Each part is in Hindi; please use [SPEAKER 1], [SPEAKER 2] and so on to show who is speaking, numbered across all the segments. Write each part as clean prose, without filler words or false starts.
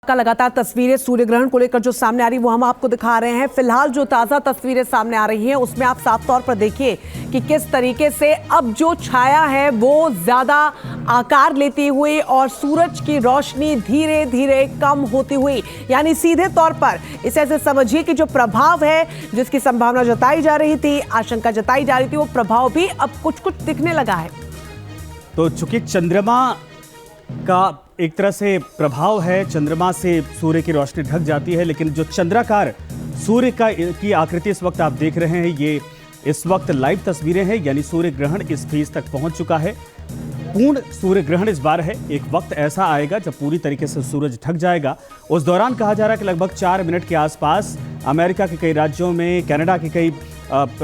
[SPEAKER 1] का लगातार तस्वीरें सूर्य ग्रहण को लेकर जो सामने आ रही वो हम आपको दिखा रहे हैं। फिलहाल जो ताज़ा तस्वीरें सामने आ रही हैं उसमें आप साफ तौर पर देखिए कि किस तरीके से अब जो छाया है वो ज़्यादा आकार लेती हुई और सूरज की रोशनी धीरे धीरे कम होती हुई, यानी सीधे तौर पर इसे ऐसे समझिए कि जो प्रभाव है जिसकी संभावना जताई जा रही थी, आशंका जताई जा रही थी, वो प्रभाव भी अब कुछ कुछ दिखने लगा है। तो
[SPEAKER 2] चूंकि चंद्रमा का एक तरह से प्रभाव है, चंद्रमा से सूर्य की रोशनी ढक जाती है, लेकिन जो चंद्राकार सूर्य की आकृति इस वक्त आप देख रहे हैं, ये इस वक्त लाइव तस्वीरें हैं, यानी सूर्य ग्रहण इस फेज तक पहुंच चुका है। पूर्ण सूर्य ग्रहण इस बार है। एक वक्त ऐसा आएगा जब पूरी तरीके से सूरज ढक जाएगा। उस दौरान कहा जा रहा है कि लगभग 4 मिनट के आसपास अमेरिका के कई राज्यों में, कनाडा के कई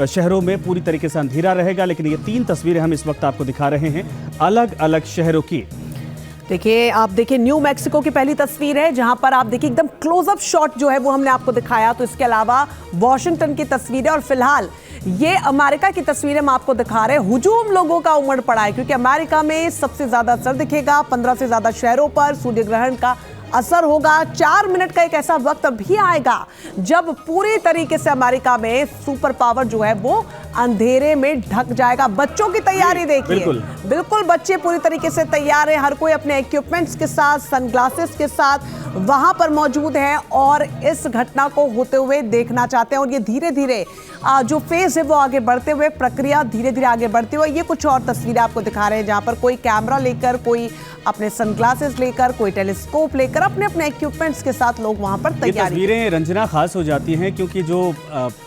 [SPEAKER 2] शहरों में पूरी तरीके से अंधेरा रहेगा। लेकिन ये 3 तस्वीरें हम इस वक्त आपको दिखा रहे हैं अलग अलग शहरों की।
[SPEAKER 1] देखिए, आप देखिए न्यू मैक्सिको की पहली तस्वीर है जहां पर आप देखिए एकदम क्लोजअप शॉट जो है वो हमने आपको दिखाया। तो इसके अलावा वॉशिंगटन की तस्वीरें और फिलहाल ये अमेरिका की तस्वीरें हम आपको दिखा रहे हैं। हुजूम लोगों का उमड़ पड़ा है क्योंकि अमेरिका में सबसे ज्यादा असर दिखेगा। 15 से ज्यादा शहरों पर सूर्य ग्रहण का असर होगा। 4 मिनट का एक ऐसा वक्त भी आएगा जब पूरी तरीके से अमेरिका में सुपर पावर जो है वो अंधेरे में ढक जाएगा। बच्चों की तैयारी देखिए, बिल्कुल बच्चे पूरी तरीके से तैयार हैं। हर कोई अपने इक्विपमेंट्स के साथ, सनग्लासेस के साथ वहां पर मौजूद है और इस घटना को होते हुए देखना चाहते हैं। और ये धीरे धीरे जो फेज है वो आगे बढ़ते हुए, प्रक्रिया धीरे धीरे आगे बढ़ते हुए। ये कुछ और तस्वीरें आपको दिखा रहे हैं जहां पर कोई कैमरा लेकर, कोई अपने सनग्लासेस लेकर, कोई टेलीस्कोप लेकर, अपने अपने इक्विपमेंट्स के साथ लोग वहां पर तैयारी।
[SPEAKER 2] तस्वीरें रंजना खास हो जाती हैं क्योंकि जो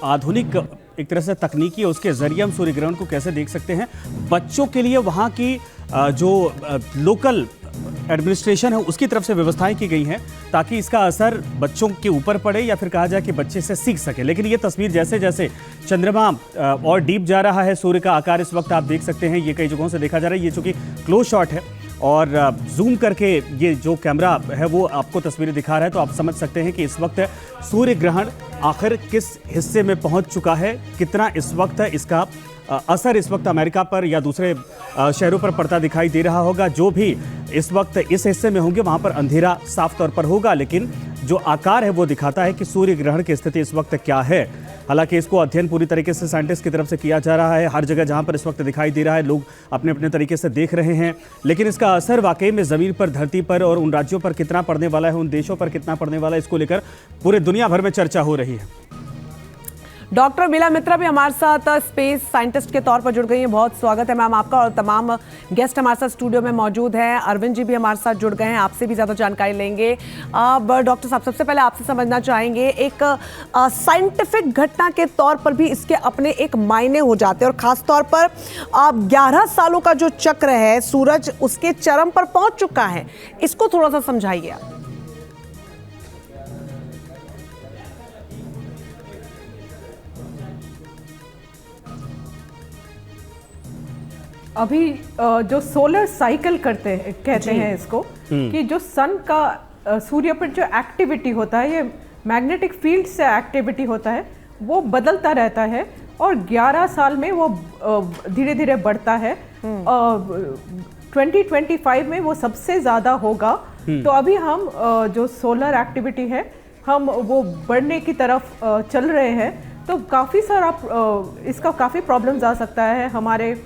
[SPEAKER 2] आधुनिक एक तरह से तकनीकी है उसके जरिए हम सूर्य ग्रहण को कैसे देख सकते हैं। बच्चों के लिए वहाँ की जो लोकल एडमिनिस्ट्रेशन है उसकी तरफ से व्यवस्थाएं की गई हैं ताकि इसका असर बच्चों के ऊपर पड़े या फिर कहा जाए कि बच्चे से सीख सके। लेकिन ये तस्वीर जैसे जैसे चंद्रमा और डीप जा रहा है, सूर्य का आकार इस वक्त आप देख सकते हैं, ये कई जगहों से देखा जा रहा है। ये चूंकि क्लोज शॉट है और जूम करके ये जो कैमरा है वो आपको तस्वीरें दिखा रहा है, तो आप समझ सकते हैं कि इस वक्त सूर्य ग्रहण आखिर किस हिस्से में पहुंच चुका है, कितना इस वक्त इसका असर इस वक्त अमेरिका पर या दूसरे शहरों पर पड़ता दिखाई दे रहा होगा। जो भी इस वक्त इस हिस्से में होंगे वहां पर अंधेरा साफ तौर पर होगा, लेकिन जो आकार है वो दिखाता है कि सूर्य ग्रहण की स्थिति इस वक्त क्या है। हालांकि इसको अध्ययन पूरी तरीके से साइंटिस्ट की तरफ से किया जा रहा है। हर जगह जहां पर इस वक्त दिखाई दे रहा है लोग अपने अपने तरीके से देख रहे हैं, लेकिन इसका असर वाकई में ज़मीन पर, धरती पर और उन राज्यों पर कितना पड़ने वाला है, उन देशों पर कितना पड़ने वाला है, इसको लेकर पूरे दुनिया भर में चर्चा हो रही है।
[SPEAKER 1] डॉक्टर मीला मित्रा भी हमारे साथ स्पेस साइंटिस्ट के तौर पर जुड़ गई हैं। बहुत स्वागत है मैम आपका। और तमाम गेस्ट हमारे साथ स्टूडियो में मौजूद हैं। अरविंद जी भी हमारे साथ जुड़ गए हैं, आपसे भी ज़्यादा जानकारी लेंगे। अब डॉक्टर साहब, सबसे पहले आपसे समझना चाहेंगे, एक साइंटिफिक घटना के तौर पर भी इसके अपने एक मायने हो जाते हैं और ख़ास तौर पर 11 सालों का जो चक्र है, सूरज उसके चरम पर पहुँच चुका है, इसको थोड़ा सा समझाइए आप।
[SPEAKER 3] अभी जो सोलर साइकिल कहते हैं इसको, कि जो सन का सूर्य पर जो एक्टिविटी होता है, ये मैग्नेटिक फील्ड से एक्टिविटी होता है, वो बदलता रहता है और 11 साल में वो धीरे धीरे बढ़ता है। 2025 में वो सबसे ज़्यादा होगा। तो अभी हम जो सोलर एक्टिविटी है हम वो बढ़ने की तरफ चल रहे हैं। तो काफ़ी सारा इसका काफ़ी प्रॉब्लम्स आ सकता है हमारे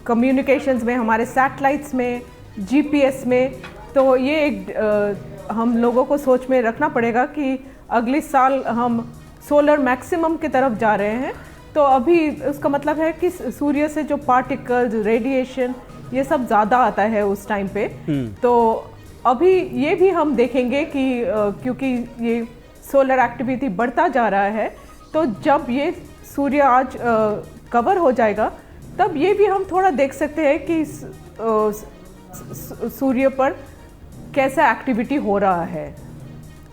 [SPEAKER 3] कम्युनिकेशंस में, हमारे सैटेलाइट्स में, जीपीएस में। तो ये एक हम लोगों को सोच में रखना पड़ेगा कि अगले साल हम सोलर मैक्सिमम की तरफ जा रहे हैं। तो अभी उसका मतलब है कि सूर्य से जो पार्टिकल्स, रेडिएशन, ये सब ज़्यादा आता है उस टाइम पे। तो अभी ये भी हम देखेंगे कि क्योंकि ये सोलर एक्टिविटी बढ़ता जा रहा है, तो जब ये सूर्य आज कवर हो जाएगा तब ये भी हम थोड़ा देख सकते हैं कि सूर्य पर कैसा एक्टिविटी हो रहा है।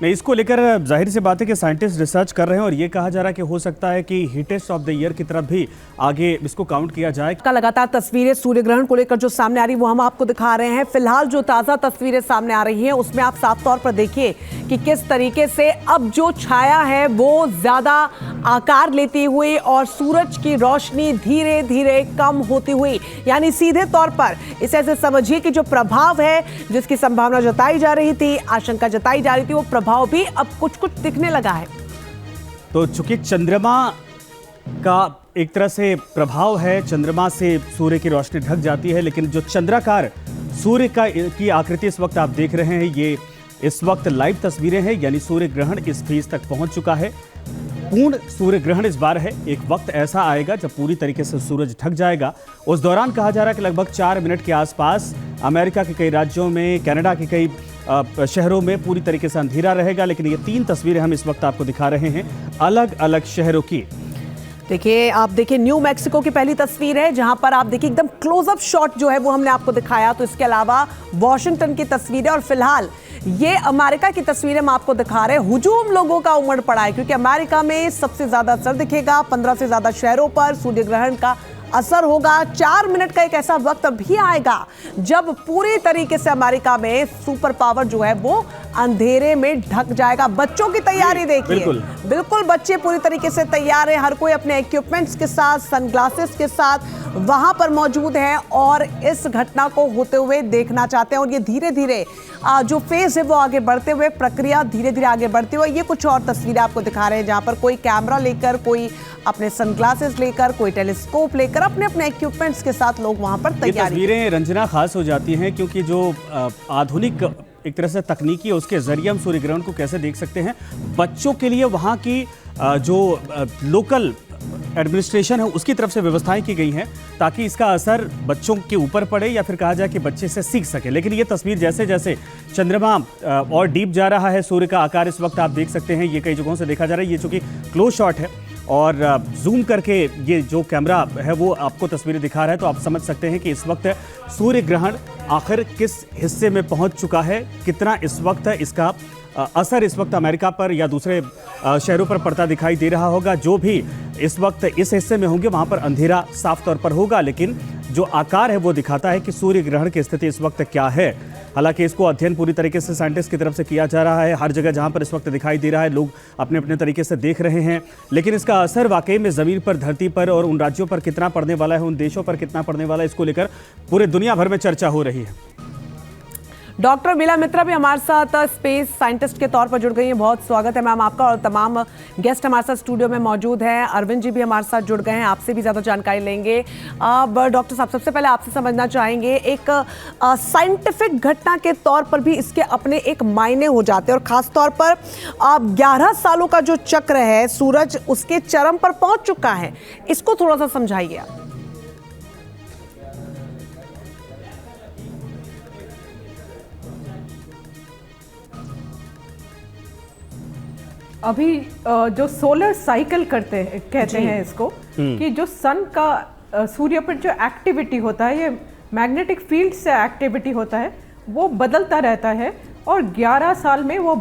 [SPEAKER 2] नहीं, इसको लेकर जाहिर सी बात है कि साइंटिस्ट रिसर्च कर रहे हैं और ये कहा जा रहा है कि हो सकता है कि हीटेस्ट ऑफ द ईयर की तरफ भी आगे इसको काउंट किया जाए।
[SPEAKER 1] का लगातार तस्वीरें सूर्य ग्रहण को लेकर जो सामने आ रही है वो हम आपको दिखा रहे हैं। फिलहाल जो ताजा तस्वीरें सामने आ रही हैं उसमें आप साफ तौर पर देखिए कि किस तरीके से अब जो छाया है वो ज्यादा आकार लेती हुई और सूरज की रोशनी धीरे धीरे कम होती हुई, यानी सीधे तौर पर इसे ऐसे समझिए कि जो प्रभाव है जिसकी संभावना जताई जा रही थी, आशंका जताई जा रही थी, वो प्रभाव भी अब कुछ कुछ दिखने लगा है।
[SPEAKER 2] तो चूंकि चंद्रमा का एक तरह से प्रभाव है, चंद्रमा से सूर्य की रोशनी ढक जाती है, लेकिन जो चंद्राकार सूर्य की आकृति इस वक्त आप देख रहे हैं, ये इस वक्त लाइव तस्वीरें हैं, यानी सूर्य ग्रहण इस फेज तक पहुंच चुका है। पूर्ण सूर्य ग्रहण इस बार है। एक वक्त ऐसा आएगा जब पूरी तरीके से सूरज ढक जाएगा। उस दौरान कहा जा रहा है कि लगभग 4 मिनट के आसपास अमेरिका के कई राज्यों में, कनाडा के कई शहरों में पूरी तरीके से अंधेरा रहेगा। लेकिन ये 3 तस्वीरें हम इस वक्त आपको दिखा रहे हैं अलग अलग शहरों की।
[SPEAKER 1] देखिए, आप देखिए न्यू मैक्सिको की पहली तस्वीर है जहां पर आप देखिए एकदम क्लोजअप शॉट जो है वो हमने आपको दिखाया। तो इसके अलावा वॉशिंगटन की तस्वीर है और फिलहाल ये अमेरिका की तस्वीरें हम आपको दिखा रहे हैं। हुजूम लोगों का उमड़ पड़ा है क्योंकि अमेरिका में सबसे ज्यादा असर दिखेगा। 15 से ज्यादा शहरों पर सूर्य ग्रहण का असर होगा। 4 मिनट का एक ऐसा वक्त भी आएगा जब पूरी तरीके से अमेरिका में सुपर पावर जो है वो अंधेरे में ढक जाएगा। बच्चों की तैयारी देखिए, बिल्कुल बच्चे पूरी तरीके से तैयार हैं। हर कोई अपने इक्विपमेंट्स के साथ, सनग्लासेस के साथ वहां पर मौजूद है और इस घटना को होते हुए देखना चाहते हैं। और ये धीरे धीरे जो फेज है वो आगे बढ़ते हुए, प्रक्रिया धीरे धीरे आगे बढ़ते हुए, ये कुछ और तस्वीरें आपको दिखा रहे हैं जहां पर कोई कैमरा लेकर, कोई अपने सनग्लासेस लेकर, कोई टेलीस्कोप लेकर, अपने अपने इक्विपमेंट्स के साथ लोग वहां पर तैयारी।
[SPEAKER 2] तस्वीरें रंजना खास हो जाती हैं क्योंकि जो आधुनिक एक तरह से तकनीकी है उसके जरिए हम सूर्य ग्रहण को कैसे देख सकते हैं। बच्चों के लिए वहाँ की जो लोकल एडमिनिस्ट्रेशन है उसकी तरफ से व्यवस्थाएं की गई हैं ताकि इसका असर बच्चों के ऊपर पड़े या फिर कहा जाए कि बच्चे से सीख सके। लेकिन ये तस्वीर जैसे जैसे चंद्रमा और डीप जा रहा है, सूर्य का आकार इस वक्त आप देख सकते हैं, ये कई जगहों से देखा जा रहा है। ये चूंकि क्लोज शॉट है और जूम करके ये जो कैमरा है वो आपको तस्वीरें दिखा रहा है, तो आप समझ सकते हैं कि इस वक्त सूर्य ग्रहण आखिर किस हिस्से में पहुंच चुका है, कितना इस वक्त इसका असर इस वक्त अमेरिका पर या दूसरे शहरों पर पड़ता दिखाई दे रहा होगा। जो भी इस वक्त इस हिस्से में होंगे वहां पर अंधेरा साफ तौर पर होगा, लेकिन जो आकार है वो दिखाता है कि सूर्य ग्रहण की स्थिति इस वक्त क्या है। हालांकि इसको अध्ययन पूरी तरीके से साइंटिस्ट की तरफ से किया जा रहा है। हर जगह जहां पर इस वक्त दिखाई दे रहा है लोग अपने अपने तरीके से देख रहे हैं, लेकिन इसका असर वाकई में ज़मीन पर, धरती पर और उन राज्यों पर कितना पड़ने वाला है, उन देशों पर कितना पड़ने वाला है, इसको लेकर पूरे दुनिया भर में चर्चा हो रही है।
[SPEAKER 1] डॉक्टर मीला मित्रा भी हमारे साथ स्पेस साइंटिस्ट के तौर पर जुड़ गई हैं। बहुत स्वागत है मैम आपका, और तमाम गेस्ट हमारे साथ स्टूडियो में मौजूद हैं। अरविंद जी भी हमारे साथ जुड़ गए हैं, आपसे भी ज़्यादा जानकारी लेंगे। अब डॉक्टर साहब, सबसे पहले आपसे समझना चाहेंगे, एक साइंटिफिक घटना के तौर पर भी इसके अपने एक मायने हो जाते हैं और ख़ास तौर पर 11 सालों का जो चक्र है, सूरज उसके चरम पर पहुँच चुका है, इसको थोड़ा सा समझाइए आप।
[SPEAKER 3] अभी जो सोलर साइकिल कहते हैं इसको, कि जो सन का सूर्य पर जो एक्टिविटी होता है, ये मैग्नेटिक फील्ड से एक्टिविटी होता है, वो बदलता रहता है और 11 साल में वो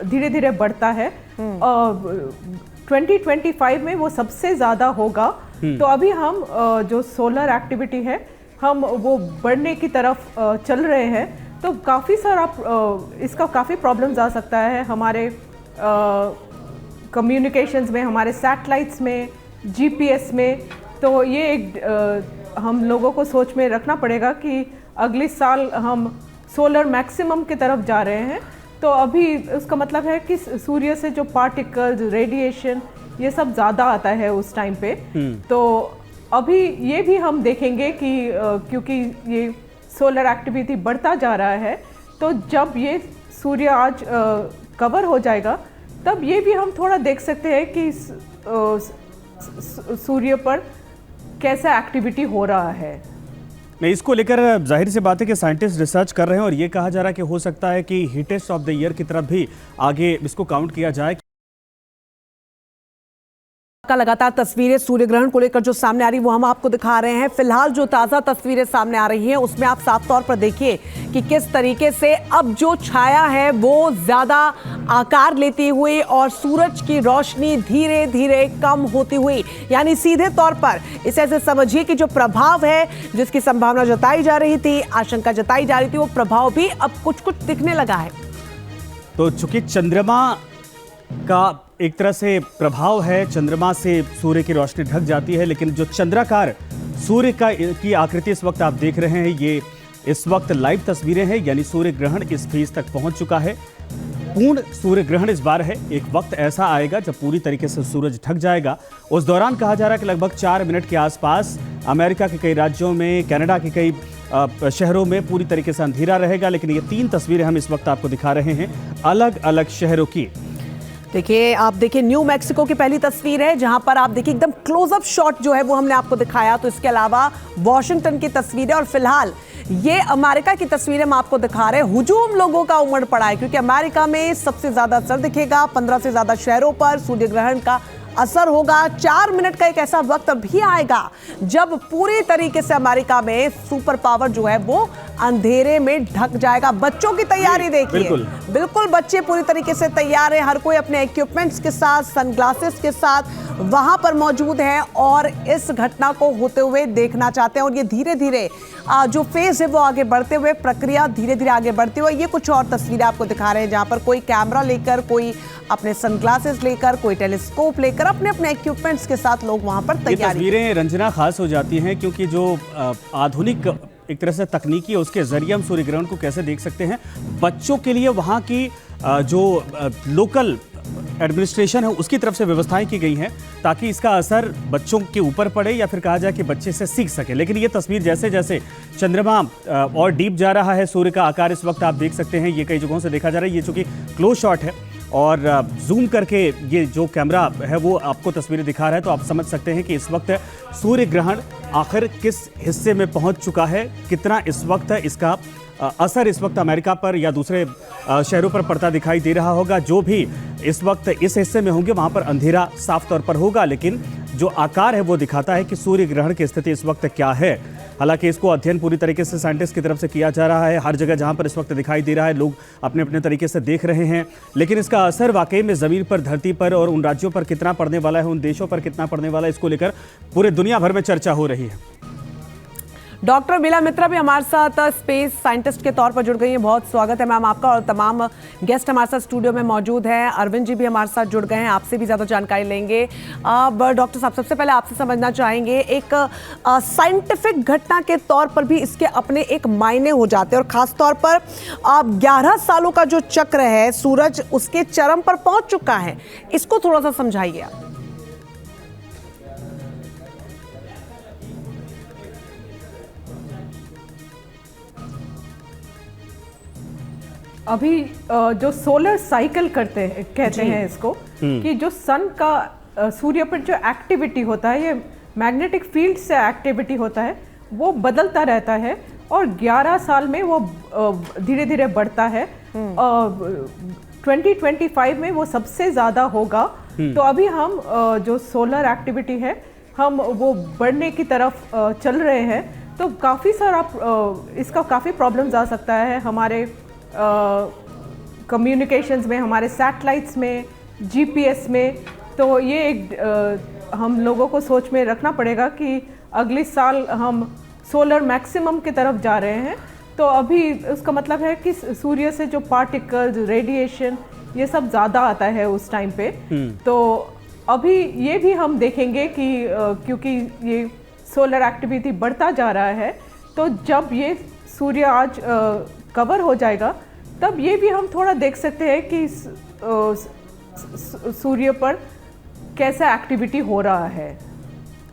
[SPEAKER 3] धीरे धीरे बढ़ता है। 2025 में वो सबसे ज़्यादा होगा। तो अभी हम जो सोलर एक्टिविटी है हम वो बढ़ने की तरफ चल रहे हैं। तो काफ़ी सारा इसका काफ़ी प्रॉब्लम्स आ सकता है हमारे कम्युनिकेशंस में, हमारे सैटेलाइट्स में, जीपीएस में। तो ये एक हम लोगों को सोच में रखना पड़ेगा कि अगले साल हम सोलर मैक्सिमम की तरफ जा रहे हैं। तो अभी उसका मतलब है कि सूर्य से जो पार्टिकल्स, रेडिएशन, ये सब ज़्यादा आता है उस टाइम पे। तो अभी ये भी हम देखेंगे कि क्योंकि ये सोलर एक्टिविटी बढ़ता जा रहा है, तो जब ये सूर्य आज कवर हो जाएगा तब ये भी हम थोड़ा देख सकते हैं कि सूर्य पर कैसा एक्टिविटी हो रहा है।
[SPEAKER 2] नहीं, इसको लेकर जाहिर सी बात है कि साइंटिस्ट रिसर्च कर रहे हैं और ये कहा जा रहा है कि हो सकता है कि हीटेस्ट ऑफ द ईयर की तरफ भी आगे इसको काउंट किया जाए।
[SPEAKER 1] का लगातार तस्वीरें सूर्य ग्रहण को लेकर जो सामने आ रही है वो हम आपको दिखा रहे हैं। फिलहाल जो ताज़ा तस्वीरें सामने आ रही हैं उसमें आप साफ तौर पर देखिए कि किस तरीके से अब जो छाया है वो ज़्यादा आकार लेती हुई और सूरज की रोशनी धीरे धीरे कम होती हुई, यानी सीधे तौर पर इसे ऐसे समझिए कि जो प्रभाव है जिसकी संभावना जताई जा रही थी, आशंका जताई जा रही थी, वो प्रभाव भी अब कुछ कुछ दिखने लगा है।
[SPEAKER 2] तो चूंकि चंद्रमा का एक तरह से प्रभाव है, चंद्रमा से सूर्य की रोशनी ढक जाती है, लेकिन जो चंद्राकार सूर्य की आकृति इस वक्त आप देख रहे हैं, ये इस वक्त लाइव तस्वीरें हैं, यानी सूर्य ग्रहण इस फेज तक पहुंच चुका है। पूर्ण सूर्य ग्रहण इस बार है। एक वक्त ऐसा आएगा जब पूरी तरीके से सूरज ढक जाएगा। उस दौरान कहा जा रहा है कि लगभग 4 मिनट के आसपास अमेरिका के कई राज्यों में, कनाडा के कई शहरों में पूरी तरीके से अंधेरा रहेगा। लेकिन ये 3 तस्वीरें हम इस वक्त आपको दिखा रहे हैं अलग अलग शहरों की।
[SPEAKER 1] देखिए, आप देखिए न्यू मैक्सिको की पहली तस्वीर है जहां पर आप देखिए एकदम क्लोजअप शॉट जो है वो हमने आपको दिखाया। तो इसके अलावा वॉशिंगटन की तस्वीरें और फिलहाल ये अमेरिका की तस्वीरें हम आपको दिखा रहे हैं। हुजूम लोगों का उमड़ पड़ा है क्योंकि अमेरिका में सबसे ज्यादा असर दिखेगा। 15 से ज्यादा शहरों पर सूर्य ग्रहण का असर होगा। 4 मिनट का एक ऐसा वक्त भी आएगा जब पूरी तरीके से अमेरिका में सुपर पावर जो है वो अंधेरे में ढक जाएगा। बच्चों की तैयारी देखिए, बिल्कुल बच्चे पूरी तरीके से तैयार हैं। हर कोई अपने इक्विपमेंट्स के साथ, सनग्लासेस के साथ वहां पर मौजूद है और इस घटना को होते हुए देखना चाहते हैं। और ये धीरे धीरे जो फेज है वो आगे बढ़ते हुए, प्रक्रिया धीरे धीरे आगे बढ़ते हुए, ये कुछ और तस्वीरें आपको दिखा रहे हैं जहां पर कोई कैमरा लेकर, कोई अपने सनग्लासेस लेकर, कोई टेलीस्कोप लेकर, अपने अपने इक्विपमेंट्स के साथ लोग वहां पर तैयारी।
[SPEAKER 2] ये तस्वीरें रंजना खास हो जाती हैं क्योंकि जो आधुनिक एक तरह से तकनीकी है उसके जरिए हम सूर्य ग्रहण को कैसे देख सकते हैं। बच्चों के लिए वहाँ की जो लोकल एडमिनिस्ट्रेशन है उसकी तरफ से व्यवस्थाएं की गई हैं ताकि इसका असर बच्चों के ऊपर पड़े या फिर कहा जाए कि बच्चे से सीख सके। लेकिन ये तस्वीर जैसे जैसे चंद्रमा और डीप जा रहा है, सूर्य का आकार इस वक्त आप देख सकते हैं, ये कई जगहों से देखा जा रहा है। ये चूंकि क्लोज शॉट है और जूम करके ये जो कैमरा है वो आपको तस्वीरें दिखा रहा है, तो आप समझ सकते हैं कि इस वक्त सूर्य ग्रहण आखिर किस हिस्से में पहुंच चुका है, कितना इस वक्त इसका असर इस वक्त अमेरिका पर या दूसरे शहरों पर पड़ता दिखाई दे रहा होगा। जो भी इस वक्त इस हिस्से में होंगे वहां पर अंधेरा साफ तौर पर होगा, लेकिन जो आकार है वो दिखाता है कि सूर्य ग्रहण की स्थिति इस वक्त क्या है। हालांकि इसको अध्ययन पूरी तरीके से साइंटिस्ट की तरफ से किया जा रहा है। हर जगह जहां पर इस वक्त दिखाई दे रहा है लोग अपने अपने तरीके से देख रहे हैं, लेकिन इसका असर वाकई में ज़मीन पर, धरती पर और उन राज्यों पर कितना पड़ने वाला है, उन देशों पर कितना पड़ने वाला है, इसको लेकर पूरे दुनिया भर में चर्चा हो रही है।
[SPEAKER 1] डॉक्टर बिला मित्रा भी हमारे साथ स्पेस साइंटिस्ट के तौर पर जुड़ गई हैं। बहुत स्वागत है मैम आपका। और तमाम गेस्ट हमारे साथ स्टूडियो में मौजूद हैं। अरविंद जी भी हमारे साथ जुड़ गए हैं, आपसे भी ज़्यादा जानकारी लेंगे। अब डॉक्टर साहब, सबसे पहले आपसे समझना चाहेंगे, एक साइंटिफिक घटना के तौर पर भी इसके अपने एक मायने हो जाते हैं और ख़ास तौर पर 11 सालों का जो चक्र है, सूरज उसके चरम पर पहुँच चुका है, इसको थोड़ा सा समझाइए आप।
[SPEAKER 3] अभी जो सोलर साइकिल कहते हैं इसको, कि जो सन का सूर्य पर जो एक्टिविटी होता है, ये मैग्नेटिक फील्ड से एक्टिविटी होता है, वो बदलता रहता है और 11 साल में वो धीरे धीरे बढ़ता है। 2025 में वो सबसे ज़्यादा होगा। तो अभी हम जो सोलर एक्टिविटी है हम वो बढ़ने की तरफ चल रहे हैं। तो काफ़ी सारा इसका काफ़ी प्रॉब्लम्स आ सकता है हमारे कम्युनिकेशंस में, हमारे सैटेलाइट्स में, जीपीएस में। तो ये एक हम लोगों को सोच में रखना पड़ेगा कि अगले साल हम सोलर मैक्सिमम की तरफ जा रहे हैं। तो अभी उसका मतलब है कि सूर्य से जो पार्टिकल्स, रेडिएशन, ये सब ज़्यादा आता है उस टाइम पे। तो अभी ये भी हम देखेंगे कि क्योंकि ये सोलर एक्टिविटी बढ़ता जा रहा है, तो जब ये सूर्य आज कवर हो जाएगा तब ये भी हम थोड़ा देख सकते हैं कि सूर्य पर कैसा एक्टिविटी हो रहा है।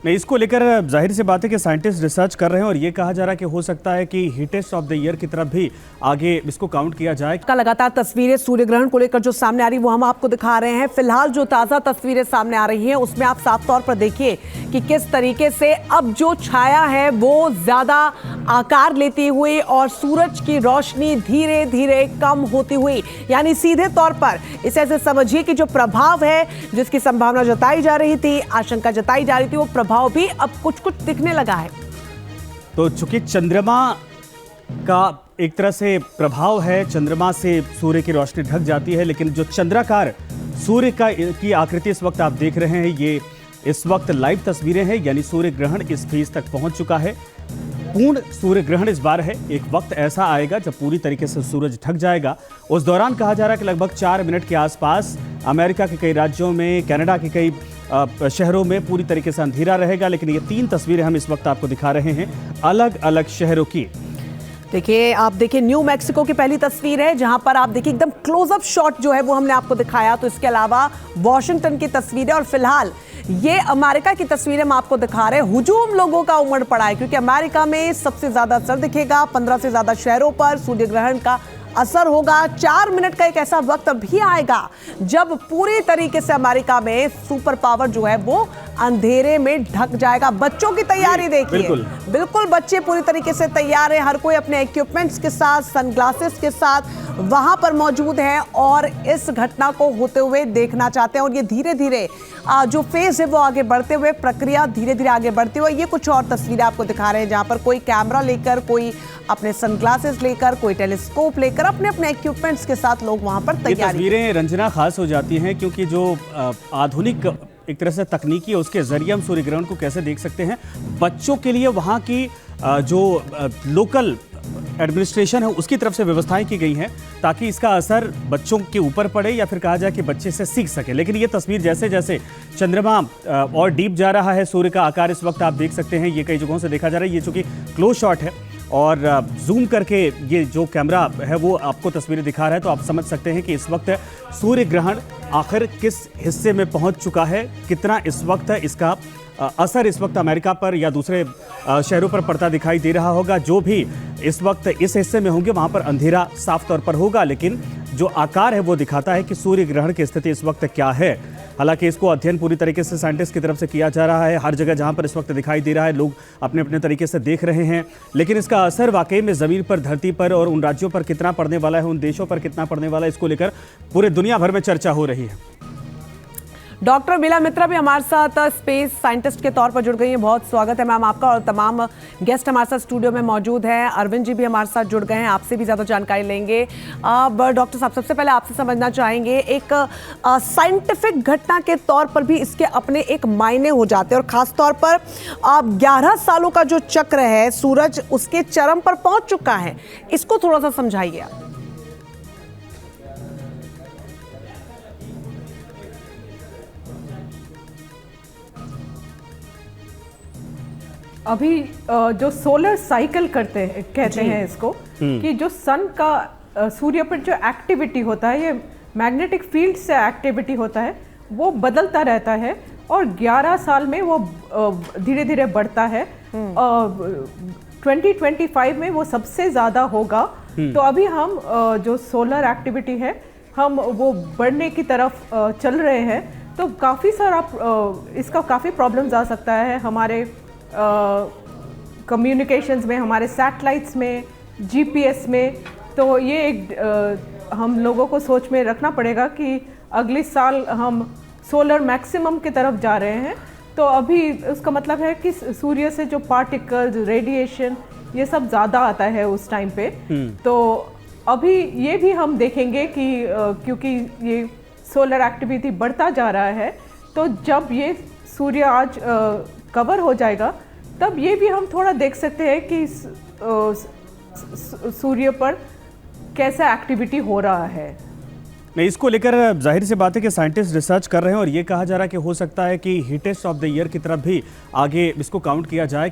[SPEAKER 2] नहीं, इसको लेकर जाहिर सी बात है कि साइंटिस्ट रिसर्च कर रहे हैं और ये कहा जा रहा है कि हो सकता है कि हिटेस्ट ऑफ द ईयर की तरफ भी आगे इसको काउंट किया जाए।
[SPEAKER 1] का लगातार तस्वीरें सूर्य ग्रहण को लेकर जो सामने आ रही वो हम आपको दिखा रहे हैं। फिलहाल जो ताजा तस्वीरें सामने आ रही हैं उसमें आप साफ तौर पर देखिए कि किस तरीके से अब जो छाया है वो ज्यादा आकार लेती हुई और सूरज की रोशनी धीरे धीरे कम होती हुई, यानी सीधे तौर पर इसे ऐसे समझिए कि जो प्रभाव है जिसकी संभावना जताई जा रही थी, आशंका जताई जा रही थी, वो प्रभाव भी अब कुछ कुछ दिखने लगा है।
[SPEAKER 2] तो चूंकि चंद्रमा का एक तरह से प्रभाव है, चंद्रमा से सूर्य की रोशनी ढक जाती है, लेकिन जो चंद्राकार सूर्य की आकृति इस वक्त आप देख रहे हैं, ये इस वक्त लाइव तस्वीरें हैं, यानी सूर्य ग्रहण इस फेज तक पहुंच चुका है। पूर्ण सूर्य ग्रहण इस बार है। एक वक्त ऐसा आएगा जब पूरी तरीके से सूरज ढक जाएगा। उस दौरान कहा जा रहा है कि लगभग 4 मिनट के आसपास अमेरिका के कई राज्यों में, कनाडा के कई शहरों में पूरी तरीके से अंधेरा रहेगा। लेकिन ये 3 तस्वीरें हम इस वक्त आपको दिखा रहे हैं अलग अलग शहरों की।
[SPEAKER 1] देखिए, आप देखिए न्यू मैक्सिको की पहली तस्वीर है जहां पर आप देखिए एकदम क्लोजअप शॉट जो है वो हमने आपको दिखाया। तो इसके अलावा वॉशिंगटन की तस्वीरें और फिलहाल ये अमेरिका की तस्वीरें हम आपको दिखा रहे हैं। हुजूम लोगों का उमड़ पड़ा है क्योंकि अमेरिका में सबसे ज्यादा असर दिखेगा। 15 से ज्यादा शहरों पर सूर्य ग्रहण का असर होगा। 4 मिनट का एक ऐसा वक्त भी आएगा जब पूरी तरीके से अमेरिका में सुपर पावर जो है वो अंधेरे में ढक जाएगा। बच्चों की तैयारी देखिए, बिल्कुल बच्चे पूरी तरीके से तैयार है। हर कोई अपने इक्विपमेंट्स के साथ, सनग्लासेस के साथ वहां पर मौजूद है और इस घटना को होते हुए देखना चाहते हैं। और ये धीरे धीरे जो फेज है वो आगे बढ़ते हुए, प्रक्रिया धीरे धीरे आगे बढ़ते हुए, ये कुछ और तस्वीरें आपको दिखा रहे हैं जहां पर कोई कैमरा लेकर, कोई अपने सनग्लासेस लेकर, कोई टेलीस्कोप लेकर, अपने अपने इक्विपमेंट्स के साथ लोग वहां पर तैयारी।
[SPEAKER 2] ये तस्वीरें रंजना खास हो जाती हैं क्योंकि जो आधुनिक एक तरह से तकनीकी है उसके जरिए हम सूर्य ग्रहण को कैसे देख सकते हैं। बच्चों के लिए वहाँ की जो लोकल एडमिनिस्ट्रेशन है उसकी तरफ से व्यवस्थाएं की गई हैं ताकि इसका असर बच्चों के ऊपर पड़े या फिर कहा जाए कि बच्चे से सीख सके। लेकिन ये तस्वीर जैसे जैसे चंद्रमा और डीप जा रहा है, सूर्य का आकार इस वक्त आप देख सकते हैं, ये कई जगहों से देखा जा रहा है। ये चूंकि क्लोज शॉट है और जूम करके ये जो कैमरा है वो आपको तस्वीरें दिखा रहा है, तो आप समझ सकते हैं कि इस वक्त सूर्य ग्रहण आखिर किस हिस्से में पहुंच चुका है, कितना इस वक्त इसका असर इस वक्त अमेरिका पर या दूसरे शहरों पर पड़ता दिखाई दे रहा होगा। जो भी इस वक्त इस हिस्से में होंगे वहां पर अंधेरा साफ तौर पर होगा, लेकिन जो आकार है वो दिखाता है कि सूर्य ग्रहण की स्थिति इस वक्त क्या है। हालांकि इसको अध्ययन पूरी तरीके से साइंटिस्ट की तरफ से किया जा रहा है। हर जगह जहां पर इस वक्त दिखाई दे रहा है लोग अपने अपने तरीके से देख रहे हैं, लेकिन इसका असर वाकई में ज़मीन पर, धरती पर और उन राज्यों पर कितना पड़ने वाला है, उन देशों पर कितना पड़ने वाला है, इसको लेकर पूरे दुनिया भर में चर्चा हो रही है।
[SPEAKER 1] डॉक्टर मीला मित्रा भी हमारे साथ स्पेस साइंटिस्ट के तौर पर जुड़ गई हैं। बहुत स्वागत है मैम आपका। और तमाम गेस्ट हमारे साथ स्टूडियो में मौजूद हैं। अरविंद जी भी हमारे साथ जुड़ गए हैं, आपसे भी ज़्यादा जानकारी लेंगे। अब डॉक्टर साहब, सबसे पहले आपसे समझना चाहेंगे, एक साइंटिफिक घटना के तौर पर भी इसके अपने एक मायने हो जाते हैं और ख़ास तौर पर 11 सालों का जो चक्र है, सूरज उसके चरम पर पहुँच चुका है, इसको थोड़ा सा समझाइए आप।
[SPEAKER 3] अभी जो सोलर साइकिल कहते हैं इसको, कि जो सन का सूर्य पर जो एक्टिविटी होता है, ये मैग्नेटिक फील्ड से एक्टिविटी होता है, वो बदलता रहता है और 11 साल में वो धीरे धीरे बढ़ता है। 2025 में वो सबसे ज़्यादा होगा। तो अभी हम जो सोलर एक्टिविटी है हम वो बढ़ने की तरफ चल रहे हैं। तो काफ़ी सारा इसका काफ़ी प्रॉब्लम्स आ सकता है हमारे कम्युनिकेशंस में, हमारे सैटेलाइट्स में, जीपीएस में। तो ये एक हम लोगों को सोच में रखना पड़ेगा कि अगले साल हम सोलर मैक्सिमम की तरफ जा रहे हैं। तो अभी उसका मतलब है कि सूर्य से जो पार्टिकल्स, रेडिएशन, ये सब ज़्यादा आता है उस टाइम पे। तो अभी ये भी हम देखेंगे कि क्योंकि ये सोलर एक्टिविटी बढ़ता जा रहा है, तो जब ये सूर्य आज कवर हो जाएगा तब ये भी हम थोड़ा देख सकते हैं कि सूर्य पर कैसा एक्टिविटी हो रहा है।
[SPEAKER 2] नहीं, इसको लेकर जाहिर सी बात है कि साइंटिस्ट रिसर्च कर रहे हैं और ये कहा जा रहा है कि हो सकता है कि हिटेस्ट ऑफ द ईयर की तरफ भी आगे इसको काउंट किया जाए।